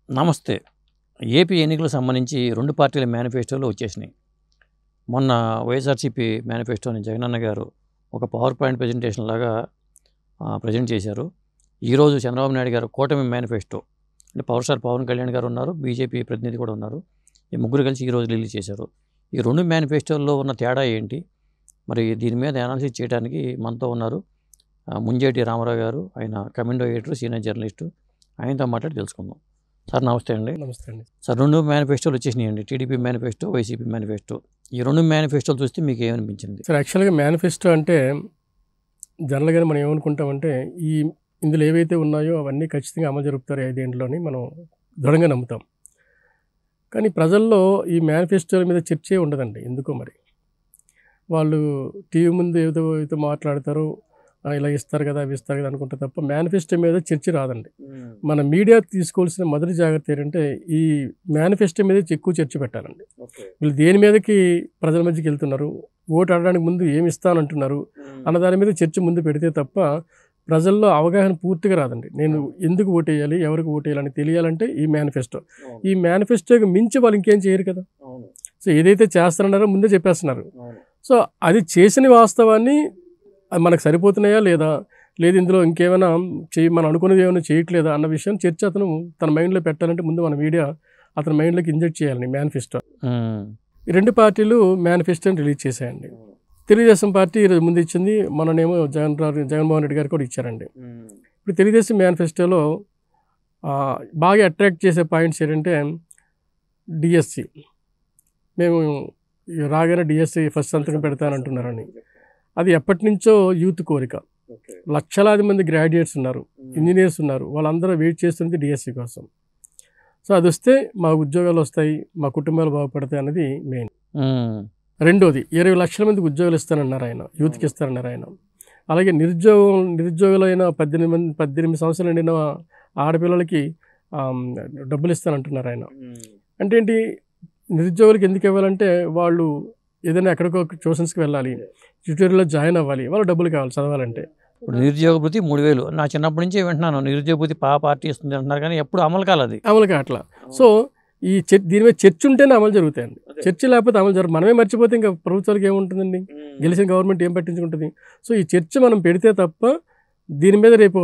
నమస్తే. ఏపీ ఎన్నికలకు సంబంధించి 2 పార్టీల మేనిఫెస్టోలు వచ్చేసినాయి. మొన్న వైఎస్ఆర్సీపీ మేనిఫెస్టోని జగనన్న గారు ఒక పవర్ పాయింట్ ప్రెజెంటేషన్ లాగా ప్రజెంట్ చేశారు. ఈరోజు చంద్రబాబు నాయుడు గారు కూటమి మేనిఫెస్టో అంటే పవర్ స్టార్ పవన్ కళ్యాణ్ గారు ఉన్నారు, బీజేపీ ప్రతినిధి కూడా ఉన్నారు. ఈ ముగ్గురు కలిసి ఈరోజు రిలీజ్ చేశారు. ఈ 2 మేనిఫెస్టోల్లో ఉన్న తేడా ఏంటి, మరి దీని మీద అనాలిసిస్ చేయడానికి మనతో ఉన్నారు ముంజేటి రామారావు గారు. ఆయన కమెండో ఎడిటర్, సీనియర్ జర్నలిస్టు. ఆయనతో మాట్లాడి తెలుసుకుందాం. సార్ నమస్తే అండి. నమస్తే అండి సార్. 2 మేనిఫెస్టోలు వచ్చేసినాయండి, టీడీపీ మేనిఫెస్టో, వైసీపీ మేనిఫెస్టో. ఈ 2 మేనిఫెస్టోలు చూస్తే మీకు ఏమనిపించింది? సార్, యాక్చువల్గా మేనిఫెస్టో అంటే జనరల్గా మనం ఏమనుకుంటామంటే ఇందులో ఏవైతే ఉన్నాయో అవన్నీ ఖచ్చితంగా అమలు జరుపుతారు 5 ఏళ్ళలోని మనం దృఢంగా నమ్ముతాం. కానీ ప్రజల్లో ఈ మేనిఫెస్టోల మీద చర్చే ఉండదండి. ఎందుకో మరి వాళ్ళు టీవీ ముందు ఏదో మాట్లాడతారో, ఇలా ఇస్తారు కదా, అవి ఇస్తారు కదా అనుకుంటే తప్ప మేనిఫెస్టో మీద చర్చ రాదండి. మన మీడియా తీసుకోవాల్సిన మొదటి జాగ్రత్త ఏంటంటే ఈ మేనిఫెస్టో మీద ఎక్కువ చర్చ పెట్టాలండి. వీళ్ళు దేని మీదకి ప్రజల మధ్యకి వెళ్తున్నారు, ఓటు ఆడడానికి ముందు ఏమి ఇస్తానంటున్నారు అన్న దాని మీద చర్చ ముందు పెడితే తప్ప ప్రజల్లో అవగాహన పూర్తిగా రాదండి. నేను ఎందుకు ఓటేయాలి, ఎవరికి ఓటేయాలని తెలియాలంటే ఈ మేనిఫెస్టోకి మించి వాళ్ళు ఇంకేం చేయరు కదా. సో ఏదైతే చేస్తారన్నారో ముందే చెప్పేస్తున్నారు. సో అది చేసిన వాస్తవాన్ని మనకు సరిపోతున్నాయా లేదు ఇందులో ఇంకేమైనా మనం అనుకున్నది ఏమైనా చేయట్లేదా అన్న విషయం చర్చ అతను తన మైండ్లో పెట్టాలంటే ముందు మన మీడియా అతని మైండ్లోకి ఇంజెక్ట్ చేయాలండి మేనిఫెస్టో. ఈ 2 పార్టీలు మేనిఫెస్టోని రిలీజ్ చేశాయండి. తెలుగుదేశం పార్టీ ఈరోజు ముందు ఇచ్చింది, మననేమో జగన్మోహన్ రెడ్డి గారు కూడా ఇచ్చారండి. ఇప్పుడు తెలుగుదేశం మేనిఫెస్టోలో బాగా అట్రాక్ట్ చేసే పాయింట్స్ ఏంటంటే డిఎస్సి. మేము రాగానే డిఎస్సి ఫస్ట్ సంతకం పెడతానంటున్నారని. అది ఎప్పటి నుంచో యూత్ కోరిక. లక్షలాది మంది గ్రాడ్యుయేట్స్ ఉన్నారు, ఇంజనీర్స్ ఉన్నారు, వాళ్ళందరూ వెయిట్ చేస్తుంది డిఎస్సి కోసం. సో అది వస్తే మా ఉద్యోగాలు వస్తాయి, మా కుటుంబాలు బాగుపడతాయి అన్నది మెయిన్. రెండోది 20 లక్షల మందికి ఉద్యోగాలు ఇస్తానన్నారు ఆయన, యూత్కి ఇస్తారన్నారు ఆయన. అలాగే నిరుద్యోగులైన 18 సంవత్సరాలు నిండిన ఆడపిల్లలకి డబ్బులు ఇస్తానంటున్నారు ఆయన. అంటే ఏంటి, నిరుద్యోగులకి ఎందుకు ఇవ్వాలంటే వాళ్ళు ఏదైనా ఎక్కడికో ట్యూషన్స్కి వెళ్ళాలి, ట్యూటోరియల్లో జాయిన్ అవ్వాలి, వాళ్ళు డబ్బులు కావాలి చదవాలంటే. ఇప్పుడు నిరుద్యోగ భృతి 3000 నా చిన్నప్పటి నుంచి వింటున్నాను, నిరుద్యోగ భృతి పార్టీ ఇస్తుంది అంటున్నారు, కానీ ఎప్పుడు అమలు కావట్లా. సో దీని మీద చర్చ ఉంటేనే అమలు జరుగుతాయండి. చర్చ లేకపోతే అమలు జరగదు. మనమే మర్చిపోతే ఇంకా ప్రభుత్వాలకు ఏముంటుందండి, గెలిచిన గవర్నమెంట్ ఏం పట్టించుకుంటుంది. సో ఈ చర్చ మనం పెడితే తప్ప దీని మీద రేపు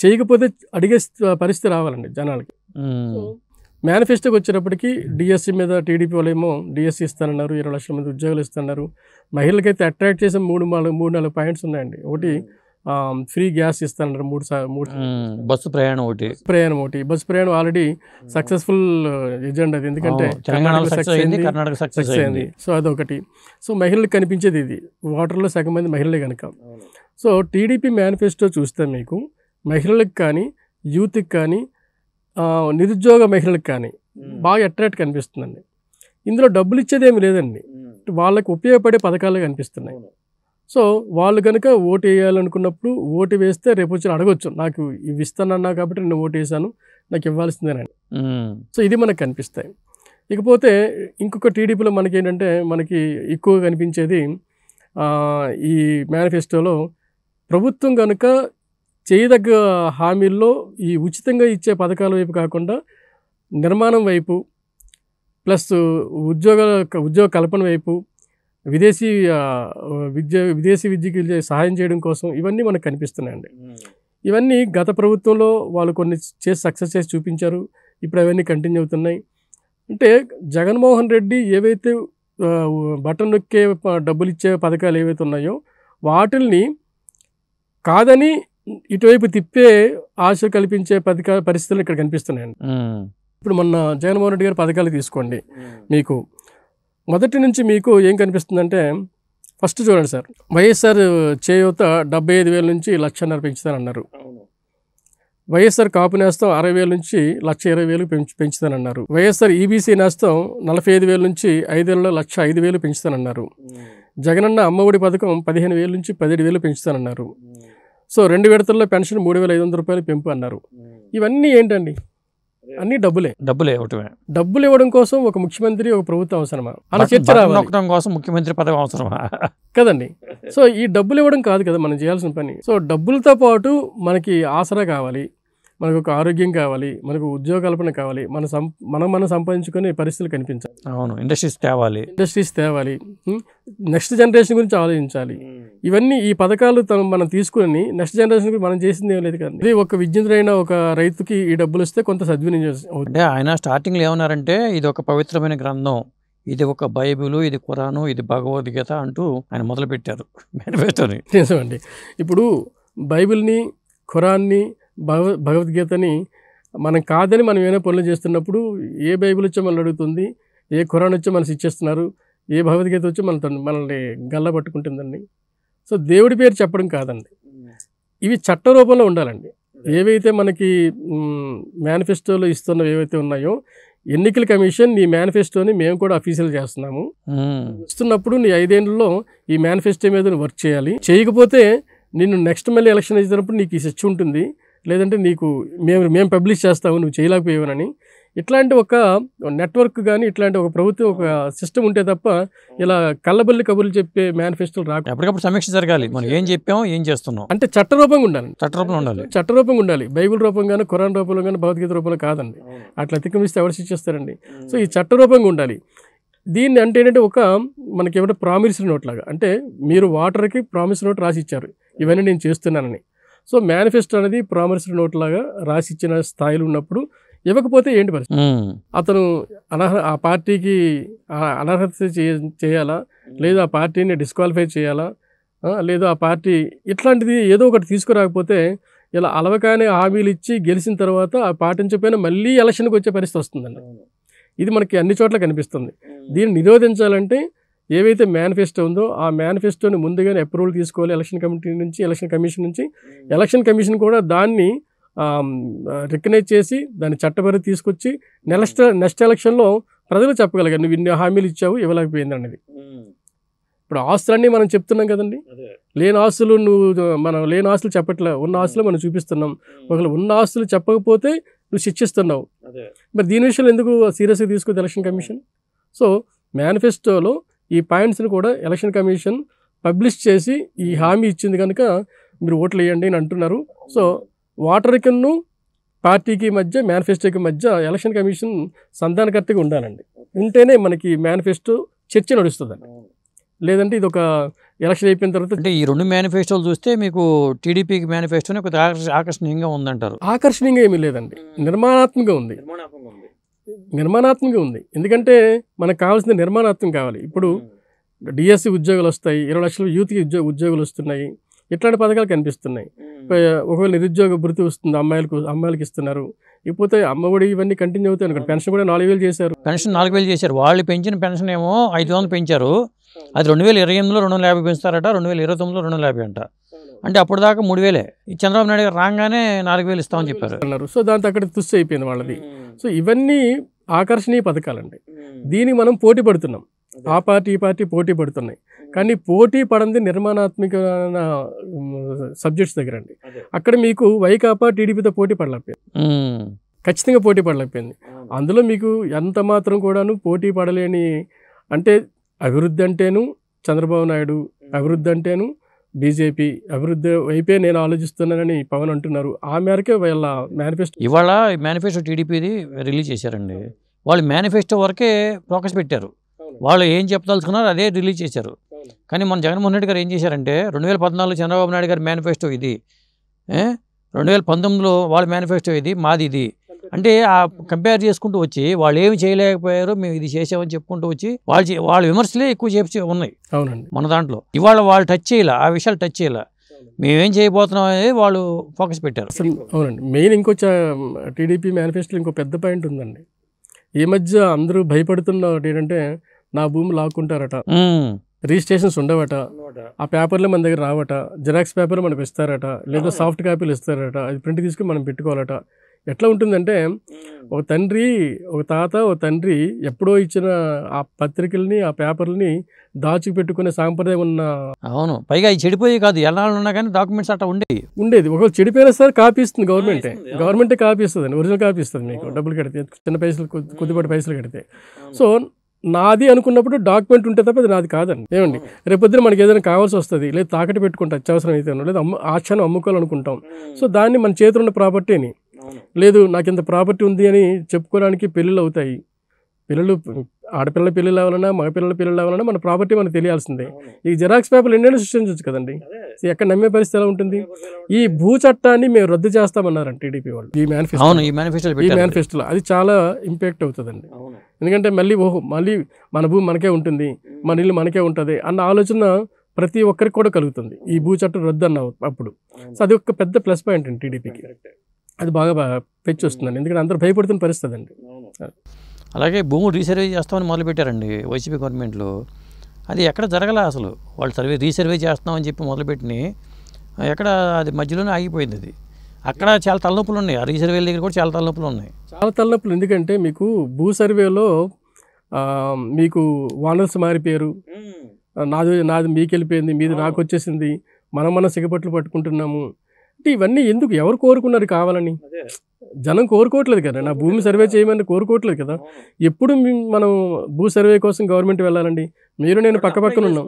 చేయకపోతే అడిగే పరిస్థితి రావాలండి జనాలకి. మేనిఫెస్టోకి వచ్చేటప్పటికి డిఎస్సి మీద టీడీపీ వాళ్ళు ఏమో డిఎస్సి ఇస్తానన్నారు, 20 లక్షల మంది ఉద్యోగాలు ఇస్తున్నారు. మహిళలకైతే అట్రాక్ట్ చేసే 3-4 పాయింట్స్ ఉన్నాయండి. ఒకటి ఫ్రీ గ్యాస్ ఇస్తానన్నారు, 3 బస్సు ప్రయాణం ఒకటి. బస్సు ప్రయాణం ఆల్రెడీ సక్సెస్ఫుల్ ఎజెండా అది, ఎందుకంటే కర్ణాటక సక్సెస్ అయింది. సో అదొకటి. సో మహిళలకు కనిపించేది ఇది, ఓటర్లో సగం మంది మహిళలే కనుక. సో టీడీపీ మేనిఫెస్టో చూస్తే మీకు మహిళలకు కానీ, యూత్కి కానీ, నిరుద్యోగ మహిళలకు కానీ బాగా అట్రాక్ట్ కనిపిస్తుందండి. ఇందులో డబ్బులు ఇచ్చేది ఏమి లేదండి, వాళ్ళకి ఉపయోగపడే పథకాలు కనిపిస్తున్నాయి. సో వాళ్ళు కనుక ఓటు వేయాలనుకున్నప్పుడు ఓటు వేస్తే రేపు వచ్చి అడగొచ్చు, నాకు ఇవి ఇస్తానన్నా కాబట్టి నేను ఓటు వేసాను, నాకు ఇవ్వాల్సిందేనండి. సో ఇది మనకు కనిపిస్తాయి. ఇకపోతే ఇంకొక టీడీపీలో మనకి ఏంటంటే మనకి ఎక్కువగా కనిపించేది ఈ మేనిఫెస్టోలో ప్రభుత్వం కనుక చేయదగ్గ హామీల్లో ఈ ఉచితంగా ఇచ్చే పథకాల వైపు కాకుండా నిర్మాణం వైపు, ప్లస్ ఉద్యోగ కల్పన వైపు, విదేశీ విద్యకి సహాయం చేయడం కోసం ఇవన్నీ మనకు కనిపిస్తున్నాయండి. ఇవన్నీ గత ప్రభుత్వంలో వాళ్ళు కొన్ని సక్సెస్ చేసి చూపించారు, ఇప్పుడు అవన్నీ కంటిన్యూ అవుతున్నాయి. అంటే జగన్మోహన్ రెడ్డి ఏవైతే బటన్ నొక్కే డబ్బులు ఇచ్చే పథకాలు ఏవైతే ఉన్నాయో వాటిల్ని కాదని ఇటువైపు తిప్పే ఆశ కల్పించే పరిస్థితులు ఇక్కడ కనిపిస్తున్నాయండి. ఇప్పుడు మొన్న జగన్మోహన్ రెడ్డి గారి పథకాలు తీసుకోండి, మీకు మొదటి నుంచి మీకు ఏం కనిపిస్తుందంటే, ఫస్ట్ చూడండి సార్, వైఎస్ఆర్ చేయూత 75,000 నుంచి 1,00,000 పెంచుతానన్నారు. వైఎస్ఆర్ కాపు నేస్తం 60,000 నుంచి 1,20,000 పెంచుతానన్నారు. వైఎస్ఆర్ ఈబీసీ నేస్తం 45,000 నుంచి 5 ఏళ్ళలో 1,05,000 పెంచుతానన్నారు. జగనన్న అమ్మఒడి పథకం 15,000 నుంచి 17,000 పెంచుతానన్నారు. సో 2 విడతల్లో పెన్షన్ 3,500 రూపాయలు పెంపు అన్నారు. ఇవన్నీ ఏంటండి, అన్ని డబ్బులు ఇవ్వడం కోసం ఒక ముఖ్యమంత్రి, ఒక ప్రభుత్వం అవసరమా అలా చర్చ రావడం కోసం ముఖ్యమంత్రి పదవి అవసరమా కదండి. సో ఈ డబ్బులు ఇవ్వడం కాదు కదా మనం చేయాల్సిన పని. సో డబ్బులతో పాటు మనకి ఆసరా కావాలి, మనకు ఒక ఆరోగ్యం కావాలి, మనకు ఉద్యోగ కల్పన కావాలి, మనం సంపాదించుకునే పరిస్థితులు కనిపించాలి. అవును, ఇండస్ట్రీస్ తేవాలి. నెక్స్ట్ జనరేషన్ గురించి ఆలోచించాలి. ఇవన్నీ ఈ పథకాలు మనం తీసుకుని నెక్స్ట్ జనరేషన్ గురించి మనం చేసింది ఏం లేదు కదండి. ఇది ఒక విద్యుతుడైన ఒక రైతుకి ఈ డబ్బులు వస్తే కొంత సద్వినియోగం. అంటే ఆయన స్టార్టింగ్లో ఏమన్నారంటే ఇది ఒక పవిత్రమైన గ్రంథం, ఇది ఒక బైబిల్, ఇది ఖురాను, ఇది భగవద్గీత అంటూ ఆయన మొదలుపెట్టారు మేనిఫెస్టోని. నిజమండి. ఇప్పుడు బైబిల్ని, ఖురాన్ని, భగవద్గీతని మనం కాదని మనం ఏమైనా పనులు చేస్తున్నప్పుడు ఏ బైబిల్ వచ్చో మనల్ని అడుగుతుంది, ఏ ఖురాన్ వచ్చో మనసు ఇచ్చేస్తున్నారు, ఏ భగవద్గీత వచ్చో మనల్ని గల్ల పట్టుకుంటుందండి. సో దేవుడి పేరు చెప్పడం కాదండి, ఇవి చట్ట రూపంలో ఉండాలండి. ఏవైతే మనకి మేనిఫెస్టోలో ఇస్తున్నవి ఏవైతే ఉన్నాయో, ఎన్నికల కమిషన్ నీ మేనిఫెస్టోని మేము కూడా అఫీషియల్ చేస్తున్నాము, ఇస్తున్నప్పుడు నీ 5 ఏళ్లలో ఈ మేనిఫెస్టో మీద వర్క్ చేయాలి, చేయకపోతే నిన్ను నెక్స్ట్ మళ్ళీ ఎలక్షన్ ఇచ్చినప్పుడు నీకు ఈ శిక్ష ఉంటుంది, లేదంటే నీకు మేము పబ్లిష్ చేస్తాము నువ్వు చేయలేకపోయావని. ఇట్లాంటి ఒక నెట్వర్క్ కానీ ఇట్లాంటి ఒక ప్రభుత్వం ఒక సిస్టమ్ ఉంటే తప్ప ఇలా కళ్ళబల్లి కబుర్లు చెప్పే మేనిఫెస్టోలు రాక ఎప్పటికప్పుడు సమీక్ష జరగాలి, మనం ఏం చెప్పాము ఏం చేస్తున్నాం అంటే చట్టరూపంగా ఉండాలి. చట్టరూపంగా ఉండాలి. బైబిల్ రూపంగానే, ఖురాన్ రూపంలో కానీ, భగవద్గీత రూపంలో కాదండి. అట్లా అతిక్రమిస్తే ఎవరు శిక్షిస్తారండి? సో ఈ చట్టరూపంగా ఉండాలి. దీన్ని అంటే ఏంటంటే ఒక మనకి ఏమంటే ప్రామిసరీ నోట్ లాగా, అంటే మీరు వాటర్కి ప్రామిసరీ నోట్ రాసి ఇచ్చారు ఇవన్నీ నేను చేస్తున్నానని. సో మేనిఫెస్టో అనేది ప్రామిసరీ నోట్ లాగా రాసి ఇచ్చిన స్థాయిలో ఉన్నప్పుడు ఇవ్వకపోతే ఏంటి పరిస్థితి? అతను ఆ పార్టీకి అనర్హత చేయాలా, లేదా ఆ పార్టీని డిస్క్వాలిఫై చేయాలా, లేదా ఆ పార్టీ ఇట్లాంటిది ఏదో ఒకటి తీసుకురాకపోతే ఇలా అలవకానే హామీలు ఇచ్చి గెలిచిన తర్వాత ఆ పాటించకపోయినా మళ్ళీ ఎలక్షన్కి వచ్చే పరిస్థితి వస్తుందండి. ఇది మనకి అన్ని చోట్ల కనిపిస్తుంది. దీన్ని నిరోధించాలంటే ఏవైతే మేనిఫెస్టో ఉందో ఆ మేనిఫెస్టోని ముందుగానే అప్రూవల్ తీసుకోవాలి ఎలక్షన్ కమిటీ నుంచి, ఎలక్షన్ కమిషన్ నుంచి. ఎలక్షన్ కమిషన్ కూడా దాన్ని రికగ్నైజ్ చేసి దాన్ని చట్టపరి తీసుకొచ్చి నెక్స్ట్ ఎలక్షన్లో ప్రజలు చెప్పగలిగారు నువ్వు ఇన్ని హామీలు ఇచ్చావు ఇవ్వలేకపోయింది అనేది. ఇప్పుడు ఆస్తులన్నీ మనం చెప్తున్నాం కదండి, లేని ఆస్తులు మనం లేని ఆస్తులు చెప్పట్లే, ఉన్న ఆస్తులు మనం చూపిస్తున్నాం. ఒకవేళ ఉన్న ఆస్తులు చెప్పకపోతే నువ్వు శిక్షిస్తున్నావు. మరి దీని విషయంలో ఎందుకు సీరియస్గా తీసుకోదు ఎలక్షన్ కమిషన్? సో మేనిఫెస్టోలో ఈ పాయింట్స్ని కూడా ఎలక్షన్ కమిషన్ పబ్లిష్ చేసి ఈ హామీ ఇచ్చింది కనుక మీరు ఓట్లు వేయండి అని అంటున్నారు. సో వాటర్కిను పార్టీకి మధ్య, మేనిఫెస్టోకి మధ్య ఎలక్షన్ కమిషన్ సంధానకర్తగా ఉండాలండి. ఉంటేనే మనకి మేనిఫెస్టో చర్చ నడుస్తుందండి. లేదంటే ఇది ఒక ఎలక్షన్ అయిపోయిన తర్వాత అంటే ఈ 2 మేనిఫెస్టోలు చూస్తే మీకు టీడీపీకి మేనిఫెస్టోనే కొద్దిగా ఆకర్షణీయంగా ఉందంటారు? ఆకర్షణీయంగా ఏమీ లేదండి, నిర్మాణాత్మకంగా ఉంది. ఎందుకంటే మనకు కావాల్సిన నిర్మాణాత్మకం కావాలి. ఇప్పుడు డిఎస్సి ఉద్యోగాలు వస్తాయి, 20 లక్షల యూత్కి ఉద్యోగాలు వస్తున్నాయి, ఇట్లాంటి పథకాలు కనిపిస్తున్నాయి. ఒకవేళ నిరుద్యోగ భృతి వస్తుంది, అమ్మాయిలకి ఇస్తున్నారు. ఇకపోతే అమ్మఒడి ఇవన్నీ కంటిన్యూ అవుతాయి అనుకోండి. పెన్షన్ కూడా 4,000 చేశారు. పెన్షన్ 4,000 చేశారు. వాళ్ళు పెంచిన పెన్షన్ ఏమో 500 పెంచారు. అది 2028లో 250 పెంచుతారట, 2029లో 250 అంట. అంటే అప్పుడు దాకా 3,000. ఈ చంద్రబాబు నాయుడు గారు రాగానే 4,000 ఇస్తామని చెప్పారు అన్నారు. సో దాంతో అక్కడ తుస్సు అయిపోయింది వాళ్ళది. సో ఇవన్నీ ఆకర్షణీయ పథకాలండి. దీనికి మనం పోటీ పడుతున్నాం, ఆ పార్టీ ఈ పార్టీ పోటీ పడుతున్నాయి. కానీ పోటీ పడింది నిర్మాణాత్మకమైన సబ్జెక్ట్స్ దగ్గర అండి. అక్కడ మీకు వైకాపా టీడీపీతో పోటీ పడలేకపోయింది, ఖచ్చితంగా పోటీ పడలేకపోయింది. అందులో మీకు ఎంత మాత్రం కూడాను పోటీ పడలేని, అంటే అభివృద్ధి అంటేను చంద్రబాబు నాయుడు, అభివృద్ధి అంటేను బీజేపీ, అభివృద్ధి వైపే నేను ఆలోచిస్తున్నానని పవన్ అంటున్నారు. ఆ మేరకే వీళ్ళ మేనిఫెస్టో, ఇవాళ మేనిఫెస్టో టీడీపీది రిలీజ్ చేశారండి. వాళ్ళు మేనిఫెస్టో వరకే ఫోకస్ పెట్టారు, వాళ్ళు ఏం చెప్పదలుచుకున్నారు అదే రిలీజ్ చేశారు. కానీ మన జగన్మోహన్ రెడ్డి గారు ఏం చేశారంటే 2014 చంద్రబాబు నాయుడు గారి మేనిఫెస్టో ఇది, 2019లో వాళ్ళ మేనిఫెస్టో ఇది, మాది ఇది. అంటే ఆ కంపేర్ చేసుకుంటూ వచ్చి వాళ్ళు ఏమి చేయలేకపోయారు, మేము ఇది చేసామని చెప్పుకుంటూ వచ్చి వాళ్ళ విమర్శలే ఎక్కువ చేసి ఉన్నాయి. అవునండి, మన దాంట్లో ఇవాళ వాళ్ళు టచ్ చేయాల, ఆ విషయాలు టచ్ చేయాల, మేమేం చేయబోతున్నాం అనేది వాళ్ళు ఫోకస్ పెట్టారు. అవునండి, మెయిన్ ఇంకొచ్చ టీడీపీ మేనిఫెస్టోలో ఇంకో పెద్ద పాయింట్ ఉందండి. ఈ మధ్య అందరూ భయపడుతున్న ఏంటంటే నా భూమి లాక్కుంటారట, రిజిస్ట్రేషన్స్ ఉండవట, ఆ పేపర్లే మన దగ్గర రావట, జిరాక్స్ పేపర్ మనకు ఇస్తారట, లేదా సాఫ్ట్ కాపీలు ఇస్తారట, అది ప్రింట్ తీసుకుని మనం పెట్టుకోవాలట. ఎట్లా ఉంటుందంటే ఒక తాత ఒక తండ్రి ఎప్పుడో ఇచ్చిన ఆ పత్రికల్ని, ఆ పేపర్లని దాచి పెట్టుకునే సాంప్రదాయం ఉన్న. అవును, పైగా చెడిపోయి కాదు, ఎలా ఉన్నా కానీ డాక్యుమెంట్స్ అట్లా ఉండేది. ఒకవేళ చెడిపోయినా సరే కాపీ ఇస్తుంది గవర్నమెంటే కాపీ ఇస్తుంది, ఒరిజినల్ కాపీ ఇస్తుంది మీకు, డబ్బులు కడితే, చిన్న పైసలు, కొద్దిపాటి పైసలు కడితే. సో నాది అనుకున్నప్పుడు డాక్యుమెంట్ ఉంటే తప్ప అది నాది కాదండి. ఏమండి, రేపొద్దున మనకి ఏదైనా కావాల్సి వస్తుంది, లేదా తాకట్టు పెట్టుకుంటాం అత్యవసరం అయితే, లేదా ఆ క్షణం అమ్ముకోవాలనుకుంటాం. సో దాన్ని మన చేతిలో ఉన్న ప్రాపర్టీని లేదు నాకు ఇంత ప్రాపర్టీ ఉంది అని చెప్పుకోవడానికి పెళ్ళిళ్ళు అవుతాయి. పిల్లలు ఆడపిల్లల పెళ్ళిళ్ళు అవ్వాలన్నా మగపిల్లల పెళ్ళిళ్ళు అవ్వాలన్నా మన ప్రాపర్టీ మనకు తెలియాల్సిందే. ఈ జిరాక్స్ పేపర్లు ఎన్నైనా సృష్టించవచ్చు కదండి. ఎక్కడ నమ్మే పరిస్థితి ఎలా ఉంటుంది? ఈ భూ చట్టాన్ని మేము రద్దు చేస్తామన్నారండి టీడీపీ వాళ్ళు ఈ మేనిఫెస్టోలో. అది చాలా ఇంపాక్ట్ అవుతుందండి. ఎందుకంటే మళ్ళీ మన భూమి మనకే ఉంటుంది, మన ఇల్లు మనకే ఉంటుంది అన్న ఆలోచన ప్రతి ఒక్కరికి కూడా కలుగుతుంది ఈ భూ చట్టం రద్దు అన్న అప్పుడు. సో అది ఒక పెద్ద ప్లస్ పాయింట్ అండి టీడీపీకి. అది బాగా పెంచి వస్తుందండి, ఎందుకంటే అందరూ భయపడుతున్న పరిస్థితి అండి. అలాగే భూములు రీసర్వే చేస్తామని మొదలుపెట్టారండి వైసీపీ గవర్నమెంట్లో. అది ఎక్కడ జరగలే అసలు. వాళ్ళు రీసర్వే చేస్తామని చెప్పి మొదలుపెట్టిన ఎక్కడ అది మధ్యలోనే ఆగిపోయింది. అది అక్కడ చాలా తలనొప్పులు ఉన్నాయి. ఆ రీసర్వేల దగ్గర కూడా చాలా తలనొప్పులు ఉన్నాయి. చాలా తలనొప్పులు. ఎందుకంటే మీకు భూ సర్వేలో మీకు ఓనర్స్ మారిపోయారు, నాది మీకు వెళ్ళిపోయింది, మీది నాకు వచ్చేసింది, మనం సిగపట్లు పట్టుకుంటున్నాము అంటే ఇవన్నీ ఎందుకు? ఎవరు కోరుకున్నారు కావాలని? జనం కోరుకోవట్లేదు కదా, నా భూమి సర్వే చేయమని కోరుకోవట్లేదు కదా. ఎప్పుడు మనం భూ సర్వే కోసం గవర్నమెంట్ వెళ్ళాలండి? మీరు నేను పక్కపక్కన ఉన్నాం.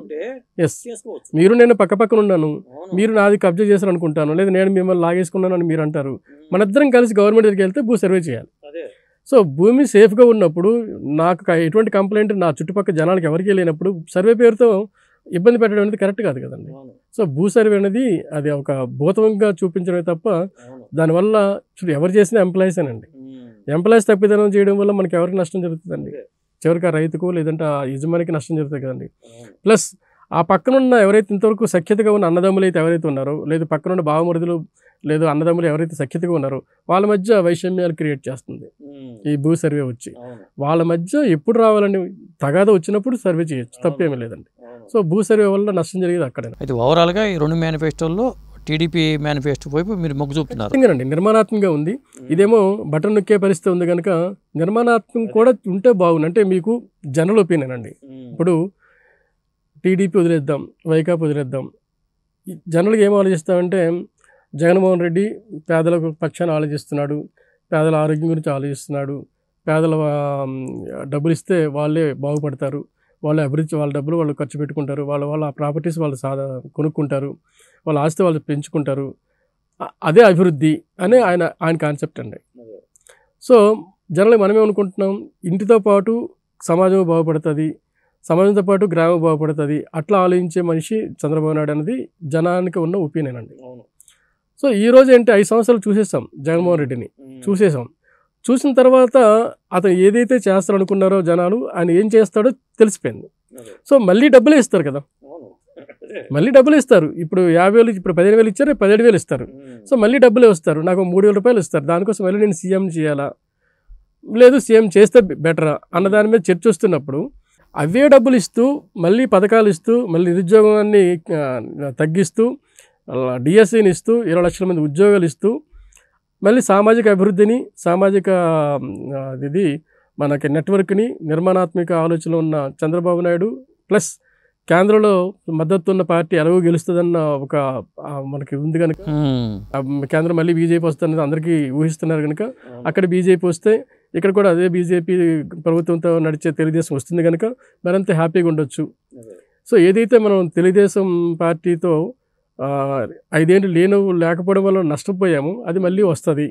మీరు నేను పక్కపక్కన ఉన్నాను, మీరు నాది కబ్జా చేశారు అనుకుంటాను, లేదా నేను మిమ్మల్ని లాగేసుకున్నాను అని మీరు అంటారు. మనిద్దరం కలిసి గవర్నమెంట్ దగ్గరికి వెళ్తే భూ సర్వే చేయాలి. సో భూమి సేఫ్గా ఉన్నప్పుడు నాకు ఎటువంటి కంప్లైంట్ నా చుట్టుపక్కల జనాలకు ఎవరికీ లేనప్పుడు సర్వే పేరుతో ఇబ్బంది పెట్టడం అనేది కరెక్ట్ కాదు కదండి. సో భూ సర్వే అనేది అది ఒక భూతంగా చూపించడమే తప్ప దానివల్ల ఎవరు చేసిన ఎంప్లాయీసేనండి. ఎంప్లాయీస్ తప్పిదనం చేయడం వల్ల మనకి ఎవరికి నష్టం జరుగుతుందండి? చివరికి ఆ రైతుకు లేదంటే ఆ యజమానికి నష్టం జరుగుతుంది కదండి. ప్లస్ ఆ పక్కనున్న ఎవరైతే ఇంతవరకు సఖ్యతగా ఉన్న అన్నదమ్ములు అయితే ఎవరైతే ఉన్నారో, లేదు పక్కనున్న బావమరుదులు లేదు అన్నదమ్ములు ఎవరైతే సఖ్యతగా ఉన్నారో వాళ్ళ మధ్య వైషమ్యాలు క్రియేట్ చేస్తుంది ఈ భూ సర్వే వచ్చి. వాళ్ళ మధ్య ఎప్పుడు రావాలని తగాదా వచ్చినప్పుడు సర్వే చేయొచ్చు, తప్పేమీ లేదండి. సో భూ సర్వే వల్ల నష్టం జరిగేది అక్కడే. అయితే ఓవరాల్గా ఈ రెండు మేనిఫెస్టోల్లో టీడీపీ మేనిఫెస్టో వైపు మీరు మొగ్గు చూపుతున్నారు. అండి నిర్మాణాత్మకంగా ఉంది. ఇదేమో బటన్ నొక్కే పరిస్థితి ఉంది కనుక నిర్మాణాత్మకం కూడా ఉంటే బాగుంది. అంటే మీకు జనరల్ ఒపీనియన్ అండి. ఇప్పుడు టీడీపీ వదిలేద్దాం, వైకాపా వదిలేద్దాం. జనరల్గా ఏం ఆలోచిస్తామంటే జగన్మోహన్ రెడ్డి పేదల పక్షాన్ని ఆలోచిస్తున్నాడు, పేదల ఆరోగ్యం గురించి ఆలోచిస్తున్నాడు, పేదల డబ్బులు ఇస్తే వాళ్ళే బాగుపడతారు, వాళ్ళ అభివృద్ధి, వాళ్ళ డబ్బులు వాళ్ళు ఖర్చు పెట్టుకుంటారు, వాళ్ళ ప్రాపర్టీస్ వాళ్ళు కొనుక్కుంటారు, వాళ్ళ ఆస్తి వాళ్ళు పెంచుకుంటారు, అదే అభివృద్ధి అనే ఆయన కాన్సెప్ట్ అండి. సో జనరల్గా మనమేమనుకుంటున్నాం, ఇంటితో పాటు సమాజం బాగుపడుతుంది, సమాజంతో పాటు గ్రామం బాగుపడుతుంది, అట్లా ఆలోచించే మనిషి చంద్రబాబు నాయుడు అనేది జనానికి ఉన్న ఒపీనియన్ అండి. సో ఈరోజు ఏంటి 5 సంవత్సరాలు చూసేసాం జగన్మోహన్ రెడ్డిని, చూసిన తర్వాత అతను ఏదైతే చేస్తారనుకున్నారో జనాలు, ఆయన ఏం చేస్తాడో తెలిసిపోయింది. సో మళ్ళీ డబ్బులే ఇస్తారు కదా, మళ్ళీ డబ్బులు ఇస్తారు. ఇప్పుడు 50,000 ఇప్పుడు 15,000 ఇచ్చారు, 17,000 ఇస్తారు. సో మళ్ళీ డబ్బులే వస్తారు, నాకు 3,000 రూపాయలు ఇస్తారు. దానికోసం మళ్ళీ నేను సీఎం చేయాలా, లేదు సీఎం చేస్తే బెటరా అన్న దాని మీద చర్చ వస్తున్నప్పుడు అవే డబ్బులు ఇస్తూ మళ్ళీ పథకాలు ఇస్తూ మళ్ళీ నిరుద్యోగాన్ని తగ్గిస్తూ డిఎస్సిని ఇస్తూ 20 లక్షల మంది ఉద్యోగాలు ఇస్తూ మళ్ళీ సామాజిక అభివృద్ధిని, సామాజిక ఇది మనకి నెట్వర్క్ని, నిర్మాణాత్మక ఆలోచనలు ఉన్న చంద్రబాబు నాయుడు ప్లస్ కేంద్రంలో మద్దతు ఉన్న పార్టీ ఎలాగో గెలుస్తుందన్న ఒక మనకి ఉంది కనుక, కేంద్రం మళ్ళీ బీజేపీ వస్తుంది అందరికీ ఊహిస్తున్నారు కనుక, అక్కడ బీజేపీ వస్తే ఇక్కడ కూడా అదే బీజేపీ ప్రభుత్వంతో నడిచే తెలుగుదేశం వస్తుంది కనుక మరింత హ్యాపీగా ఉండొచ్చు. సో ఏదైతే మనం తెలుగుదేశం పార్టీతో 5 ఏళ్ళు లేకపోవడం వల్ల నష్టపోయాము, అది మళ్ళీ వస్తుంది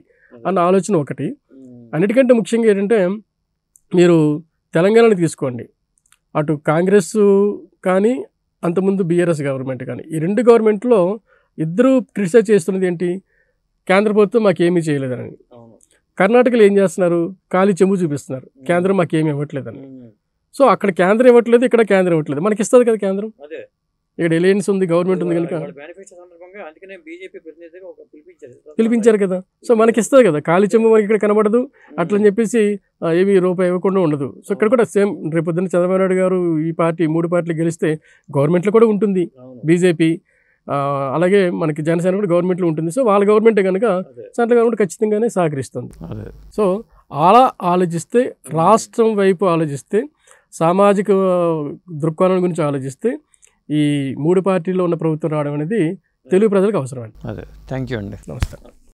అన్న ఆలోచన ఒకటి. అన్నిటికంటే ముఖ్యంగా ఏంటంటే మీరు తెలంగాణని తీసుకోండి, అటు కాంగ్రెస్ కానీ అంతకుముందు బీఆర్ఎస్ గవర్నమెంట్ కానీ, ఈ 2 గవర్నమెంట్లో ఇద్దరు క్రిటిసైజ్ చేస్తున్నది ఏంటి, కేంద్ర ప్రభుత్వం మాకేమీ చేయలేదని. కర్ణాటకలో ఏం చేస్తున్నారు, ఖాళీ చెంబు చూపిస్తున్నారు, కేంద్రం మాకేమీ ఇవ్వట్లేదని. సో అక్కడ కేంద్రం ఇవ్వట్లేదు, ఇక్కడ కేంద్రం ఇవ్వట్లేదు, మనకి ఇస్తుంది కదా కేంద్రం. ఇక్కడ ఎలయన్స్ ఉంది, గవర్నమెంట్ ఉంది కనుక పిలిపించారు కదా. సో మనకి ఇస్తుంది కదా, ఖాళీ చెంబు మనకి ఇక్కడ కనబడదు అట్లని చెప్పేసి ఏమి రూపాయి ఇవ్వకుండా ఉండదు. సో ఇక్కడ కూడా సేమ్ రేపు పొద్దున్న చంద్రబాబు నాయుడు గారు ఈ పార్టీ 3 పార్టీలు గెలిస్తే గవర్నమెంట్లో కూడా ఉంటుంది బీజేపీ, అలాగే మనకి జనసేన కూడా గవర్నమెంట్లో ఉంటుంది. సో వాళ్ళ గవర్నమెంటే కనుక సెంట్రల్ గవర్నమెంట్ ఖచ్చితంగానే సహకరిస్తుంది. సో అలా ఆలోచిస్తే, రాష్ట్రం వైపు ఆలోచిస్తే, సామాజిక దృక్కోణం గురించి ఆలోచిస్తే ఈ 3 పార్టీల్లో ఉన్న ప్రభుత్వం రావడం అనేది తెలుగు ప్రజలకు అవసరం అండి. థ్యాంక్ యూ అండి, నమస్కారం.